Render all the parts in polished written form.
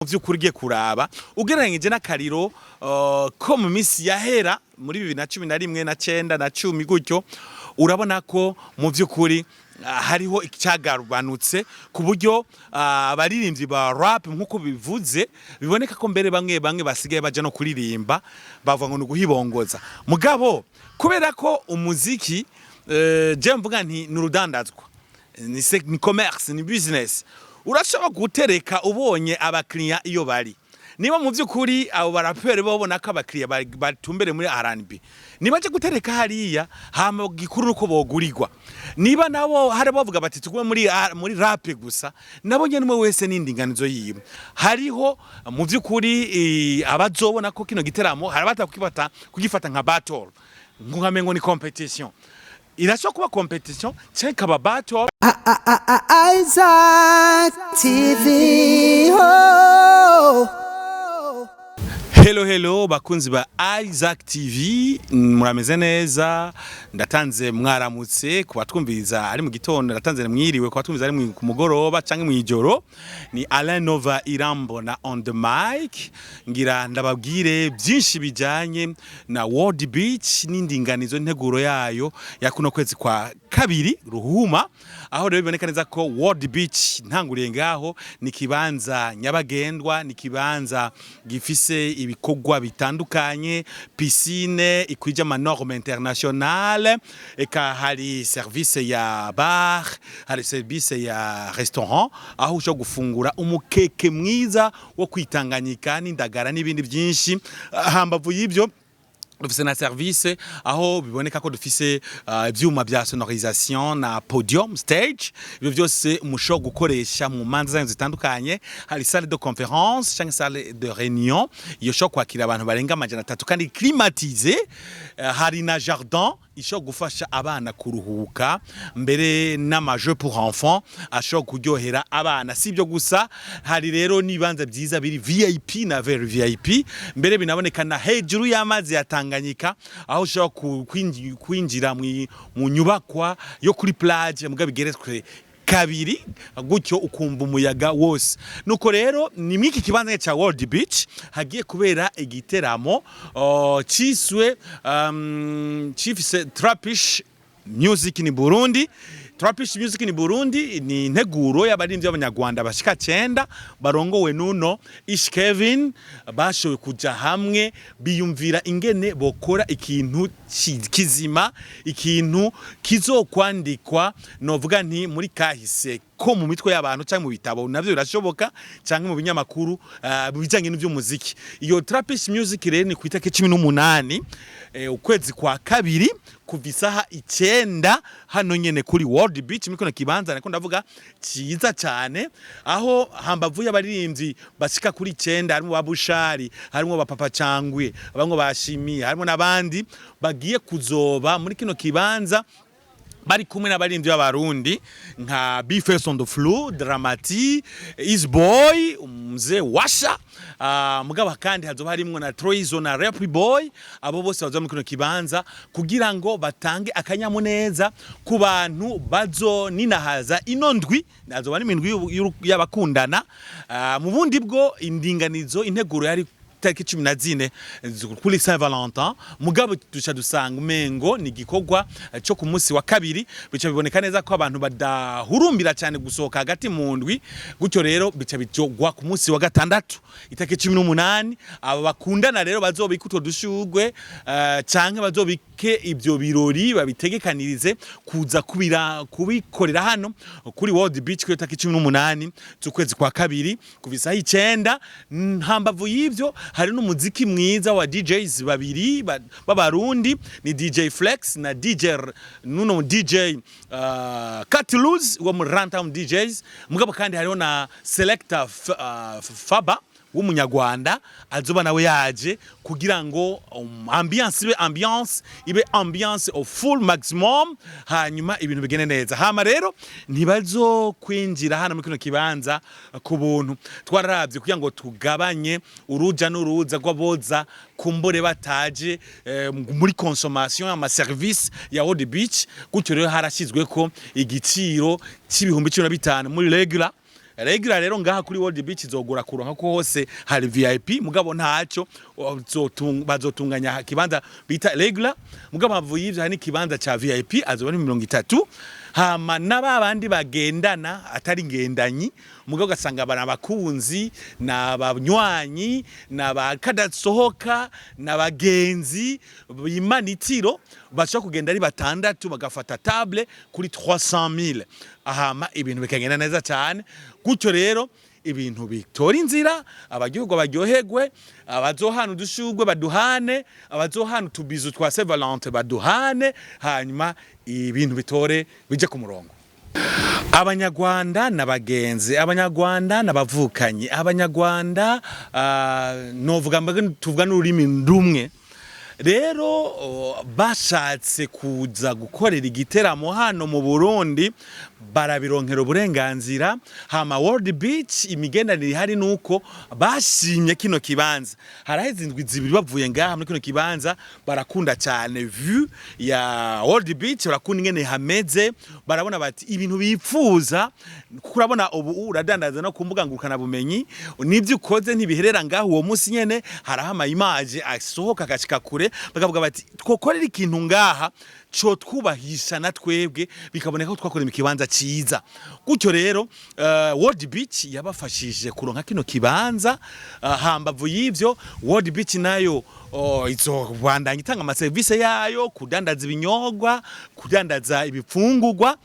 Vy'ukuri ugiye kuraba ugereranyije n'akariro ko mu minsi yahera muri 2011 na 9 na 10 gutyo urabona ko mu vy'ukuri hariho icyagarubanutse ku buryo abaririmbyi ba rap nkuko bivuze biboneka ko mbere bamwe basigaye baje no kuririmba bavuga ngo nuguhibongoza mugabo kubera ko umuziki je mvuga nti nurudandazwa ni commerce ni business urashobora gutereka ubonye abakiriya iyo bari niba mu by'ukuri abo barapere babona ko abakiriya batumbere muri R&B niba je gutereka hariya hama gikuru nuko bogurirwa niba nabo hari bavuga bati tugwe muri rap gusa nabo nyene mwe wese n'indinganizo yiwe hariho mu by'ukuri abazobona ko kino giteramo harabata kugifata nka battle nkamengo ni competition irashobora kuba competition cyangwa kaba battle Isaac TV Hello bakunzi ba Isaac TV murameze neza ndatanze mwaramutse ku batwumviriza ari mu gitondo ndatanze mwiriwe ku batwumviriza ari ku mugoroba canke mu ijoro ni Alain Nova Irambona on the mic ngira ndababwire byinshi bijanye na World Beach n'indinganizo nteguro yayo ya kuno kwezi kwa kabiri ruhuma aho rero biboneka neza ko World Beach ntanguriye ngaho ni kibanza nyabagendwa ni kibanza gifise ibikogwa bitandukanye piscine ikwija ama norme internationale eka hari service ya bar hari service ya restaurant aho usho gufungura umukeke mwiza wo kwitanganyika n'indagara n'ibindi byinshi hambavu y'ibyo dufise na service aho biboneka ko dufise ivyuma bya sonorisation na podium stage ibyo byose musho gukoresha mu manza zanyu zitandukanye hari salle de conférence cyangwa salle de réunion iyo sho kwakira abantu barenga amajana 3 kandi climatisé hari na jardin isho gufasha abana kuruhuka mbere n'amaje pour enfants asho kuryohera abana sibyo gusa hari rero nibanza byiza biri VIP na very VIP mbere binaboneka na hejuru y'amazi yatanganyika aho ushobora kwinjira mu nyubakwa yo kuri Partage mugabigeretswe kabiri gutyo ukumva umuyaga wose nuko rero ni mwiki kibanza cha World Beach hagiye kubera igiteramo ciswe chifise Trapish Music ni Burundi Trapish Music ni Burundi ni integuro y'abaririmbyi b'abanyarwanda bashika 9 barongowe nuno Ish Kevin bashowe kuja hamwe biyumvira ingene bokora ikintu kizima ikintu kizokwandikwa novuga nti muri kahise ko mu mitwe y'abantu cyangwa mu bitabo navyo birashoboka cyangwa mu binyamakuru bijanye n'ivy'umuziki iyo Trapish Music rero ni kwitake 18 ukwezi kwa kabiri kuva isaha 9 hano nyene kuri World Beach mikona kibanza nako ndavuga ciza cyane aho hambavu y'abaririmbyi bashika kuri 9 harimo babushari harimo bapapa cangwe abamwe bashimiye harimo nabandi bagiye kuzoba muri kino kibanza bari kumwe n'abaririmbyi b'abarundi nka Bifes on the Floor Dramati Is Boy umze washa mugaba kandi hazoba harimo na Troizo na Rap Boy abo bose bazoba muri kino kibanza kugira ngo batange akanyamuneza ku bantu bazo ninahaza inondwi nazoba n'imindwi y'abakundana mu bundi bwo indinganizo integuro yari tariki 14 kuri Saint Valentin mugabo duca dusanga umengo ni gikogwa cyo ku munsi wa kabiri bica biboneka neza ko abantu badahurumbira cyane gusohoka hagati mu ndwi gutyo rero bica bijogwa ku munsi wa gatandatu itariki 18 aba bakundana rero bazobika utwo dushugwe canke bazobike ibyo birori babitegekanirize kuza kubikorera hano kuri World Beach ku itariki 18 z'ukwezi kwa kabiri kuvisa 9 ntambavu y'ivyo hari n'umuziki mwiza wa DJs babiri b'abarundi ni DJ Flex na DJ Catluz wo mu Rantam DJs mugabo kandi hariho na selector Faba w'umunyarwanda azoba nawe yaje kugira ngo ambiance ibe ambiance of full maximum hanyuma ibintu bigene neza hama rero ntibazo kwinjira hano muri kino kibanza ku buntu twararavye kugira ngo tugabanye uruja n'uruza rw'aboza kumbore bataje muri consommation ama service ya World Beach gutyo rero harashizwe ko igiciro c'ibihumbi 15 muri regular regular rero ngaha kuri World Beach izogura kuronka ko hose hari VIP mugabo ntaco bazotunganya kibanza bita regular mugabo havuye ivyo hari kibanza ca VIP azoba ni 30 hama n'abandi bagendana atari ngendanyi mugabo gasanga abana bakunzi n'abanywanyi n'abakadasohoka n'abagenzi bimanitiro bacha kugenda ari batandatu bagafata table kuri 300,000 ahama ibintu bikagenda neza cyane gutyo rero ibintu bitora inzira abagihugu baryoherwe abazohana udushugwe baduhane abazohana tubizu twa Saint Valentin baduhane hanyuma ibintu bitore bije ku murongo abanyarwanda nabagenzi abanyarwanda nabavukanyi abanyarwanda novuga tuvuga n'ururimi rumwe rero bashatse kuza gukorera igiteramo hano mu Burundi barabironkera uburenganzira hama World Beach imigendanire hari nuko bashimye kino kibanza haraheze indwi zibiri bavuye ngaha muri kino kibanza barakunda cyane view ya World Beach barakunda ingene hameze barabona bati ibintu bipfuza kuko urabona ubu uradandaza no kumbuga ngurukana bumenyi nivyo ukoze ntibiherera ngaho uwo munsi nyene harahama image asohoka gashika kure bakavuga bati twokorera ikintu ngaha cyo twubahisha na twebwe bikaboneka ko twakora imikibanza ciza gutyo rero World Beach yabafashije kuronka kino kibanza hambavu y'ivyo World Beach nayo izobandanya itanga ama service yayo kudandaza ibinyogwa kudandaza ibifungurwa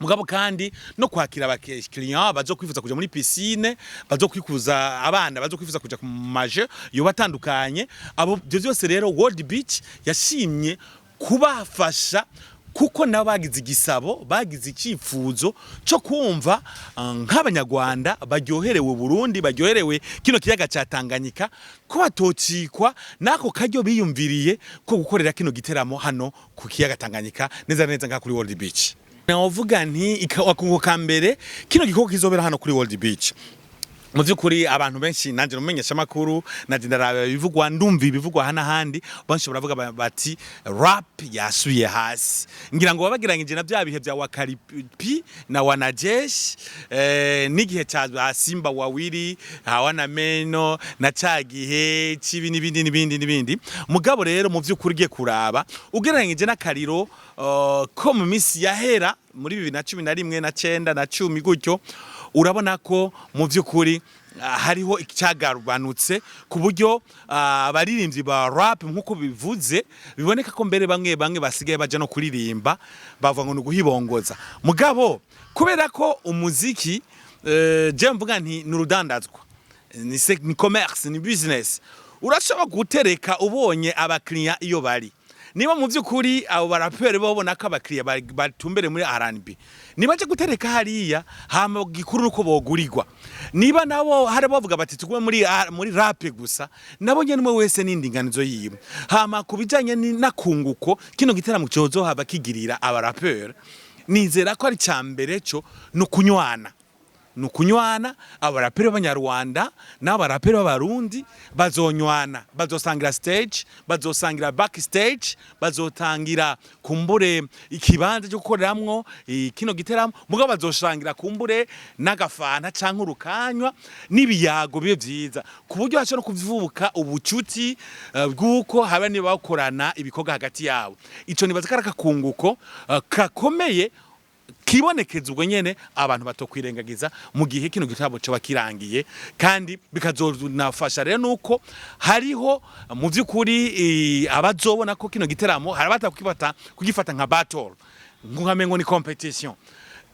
mugabo kandi no kwakira abakiriya bazo kwifuza kuja muri piscine bazo kwikuza abana bazo kwifuza kuja ku maje yo batandukanye abo byose rero World Beach yashimye kubafasha kuko nabagize igisabo bagize icifuzo cyo kumva nk'abanyarwanda baryoherewe Burundi baryoherewe kino kiyaga ca Tanganyika ko batocikwa nako karyo biyumviriye ko gukorera kino giteramo hano ku kiyaga Tanganyika neza neza nka kuri World Beach navuga nti ikawakunguka mbere kino gikoko kizobera hano kuri World Beach mu byukuri abantu benshi nanje numenyesha amakuru nadindaraba bivugwa ndumva ibivugwa hana handi banshi baravuga bati rap yasuye hasi ngira ngo babagirangije na bya bihe bya wakaripi na wanajesh nigihe cha Simba wawiri hawana meno na cagihe cibi nibindi mugabo rero mu byukuri giye kuraba ugereranyije n'akariro ko mu misi yahera muri 2011 na 9 na 10 gutyo urabona ko mu byukuri hariho icyagarubanutse ku buryo abaririmbyi ba rap nkuko bivuze biboneka ko mbere bamwe basigaye baje no kuririmba bavuga ngo nuguhibongoza mugabo kubera ko umuziki je mvuga nti nurudandazwa ni commerce ni business urashobora gutereka ubonye abakiriya iyo bari niba mu byukuri abo barapere babona ko abakiriya batumbere muri R&B niba je gutereka hariya hama gikuru uko bogurirwa niba nabo hari bavuga bati tugwe muri rap gusa nabo nyene mwe wese n'indinganizo yiwe hama kubijanye nakunguko kino giteramo cyozo haba kigirira abarapere nizera ko ari cyambere cyo no kunywana abarapere b'abanyarwanda n'abarapere b'abarundi bazonywana bazosangira stage bazosangira backstage bazotangira kumbure ikibanza cyo gukoreramwo kino giteramo mugabo bazoshangira kumbure n'agafana canke urukanywa n'ibiyago bibe vyiza ku buryo haco no kuvubuka ubucuti bw'uko haba ni bakorana ibikorwa hagati yawo ico nibaza karakakunguko kakomeye kibonekeza ubwo nyene abantu batokwirengagiza mu gihe kino gitabo cyo bakirangiye kandi bikazonafasha rero nuko hariho mu byukuri abazobona ko kino giteramo harabata kugifata nka battle nkamengo ni competition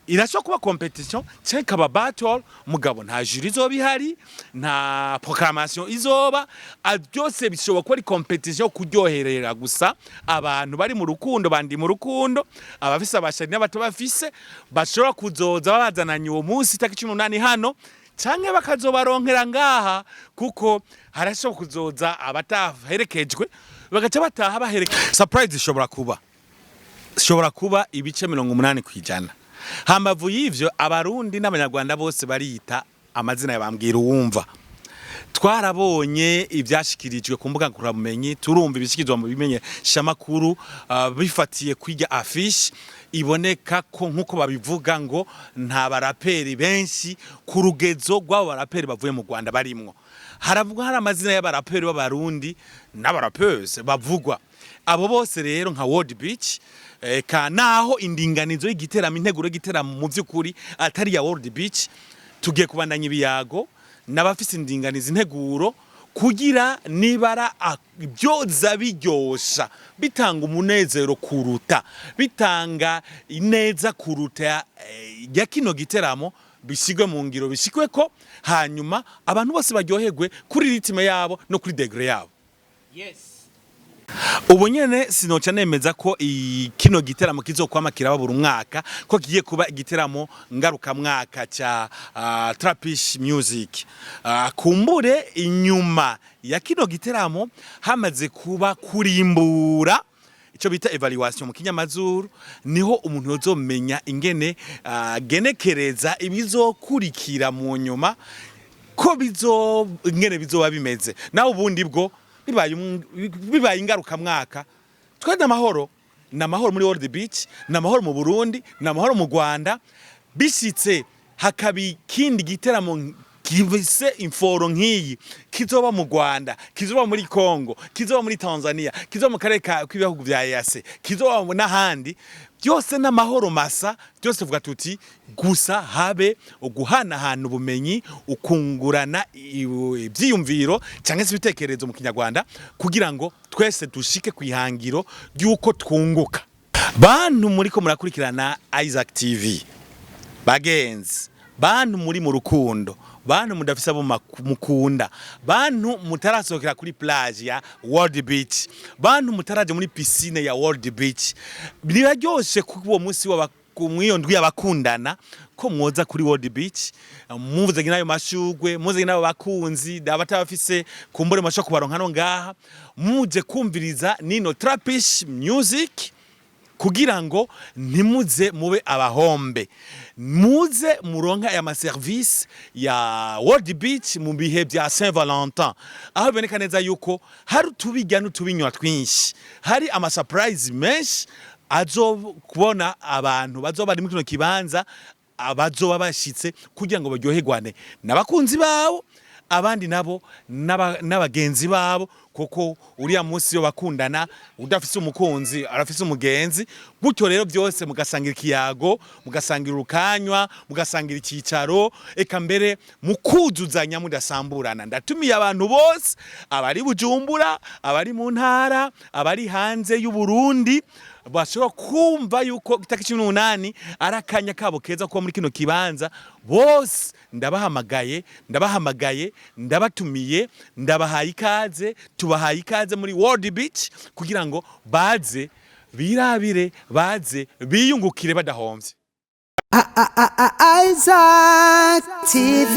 irasho kuba competition cyangwa ba battle mugabo nta jury zo bihari nta proclamation izoba byose bishobora ko ari competition kuryoherera gusa abantu bari mu rukundo bandi mu rukundo abafise abashari n'abato bafise bashobora kuzoza babazananye uwo munsi 18 hano canke bakazobaronkera ngaha kuko harashobora kuzoza abataherekejwe bagaca bataha baherekeje surprise ishobora kuba ibice 80 kwijana hambavu y'ivyo abarundi n'abanyarwanda bose barita amazina yabambwira uwumva twarabonye ibyashikirijwe ku mbuga nguramenyi turumva ibishikizwa mu bimenyesha makuru bifatiye kwijya affiche iboneka ko nkuko babivuga ngo nta baraperi benshi ku rugezo rw'abo baraperi bavuye mu Rwanda barimwo. Haravugwa hari amazina y'abaraperi b'abarundi n'abarapers bavugwa. Abo bose rero nka World Beach naho indinganizo y'igiteramo integuro y'igiteramo mu by'ukuri atari ya World Beach, tugiye kubandanya ibiyago n'abafise indinganizo integuro kugira nibara byoza biryosha bitanga umunezero kuruta bitanga ineza kuruta ya kino giteramo bisigwe mu ngiro bishikwe ko hanyuma abantu bose baryoherwe kuri ritime yabo no kuri degree yabo. Yes. Ubu nyene sinoca nemeza ko kino giteramo kizokwama kiraba buri mwaka ko kigiye kuba igiteramo ngaruka mwaka cha Trapish Music. Kumbure inyuma ya kino giteramo hamaze kuba kurimbura ico bita evaluation mu kinyamazuru, niho umuntu yozomenya ingene genekereza ibizokurikira mu nyuma ko ingene bizoba bimeze. Naho ubundi bwo bibaye ingaruka mwaka twende amahoro muri World Beach, n'amahoro mu Burundi, n'amahoro mu Rwanda, bishitse hakabi kindi giteramo kivise inforo nk'iyi kizoba mu Rwanda, kizoba muri Kongo, kizoba muri Tanzania, kizoba mu karere k'ibihugu bya yase, kizoba n'ahandi, byose n'amahoro masa, byose vuga tuti gusa habe uguhanahana ubumenyi, ukungurana ibyiyumviro cyangwa se ibitekerezo mu Kinyarwanda kugira ngo twese dushike kwihangiro ryuko twunguka. Bantu muriko murakurikirana Isaac TV, bagenzi, bantu muri mu rukundo, bantu mudafisa abo mukunda, bantu mutarasohokera kuri plage ya World Beach, bantu mutaraje muri piscine ya World Beach, biraryoshe kuko munsi mwiyo ndwi y'abakundana ko mwoza kuri World Beach, muvuze nayo mashugwe, muvuze nayo bakunzi abatabafise kumbure masho kubaronka no ngaha, muje kumviriza nino Trapish Music kugira ngo ntimuze mube abahombe, muze muronka ya service ya World Beach mu bihe bya Saint Valentin, aho biboneka neza yuko hari tubijya n'utubinywa twinshi, hari ama surprise menshi kubona abantu bazoba bari mu kino kibanza, abazoba bashitse kugira ngo baryoherwane n'abakunzi bawo, abandi nabo n'abagenzi babo, kuko uriya munsi yo bakundana udafise umukunzi arafise umugenzi, gutyo rero byose mugasangira ikiyago, mugasangira urukanywa, mugasangira ikicaro, eka mbere mukuzuzanya mudasamburana. Ndatumiye abantu bose, abari Bujumbura, abari mu ntara, abari hanze y'u Burundi, bashobora kumva yuko itariki 18 arakanya kabo keza ko muri kino kibanza, bose ndabahamagaye, ndabatumiye, ndabahaye ikaze, tubahaye ikaze muri World Beach kugira ngo baze birabire, baze biyungukire badahomvye. Isaac TV.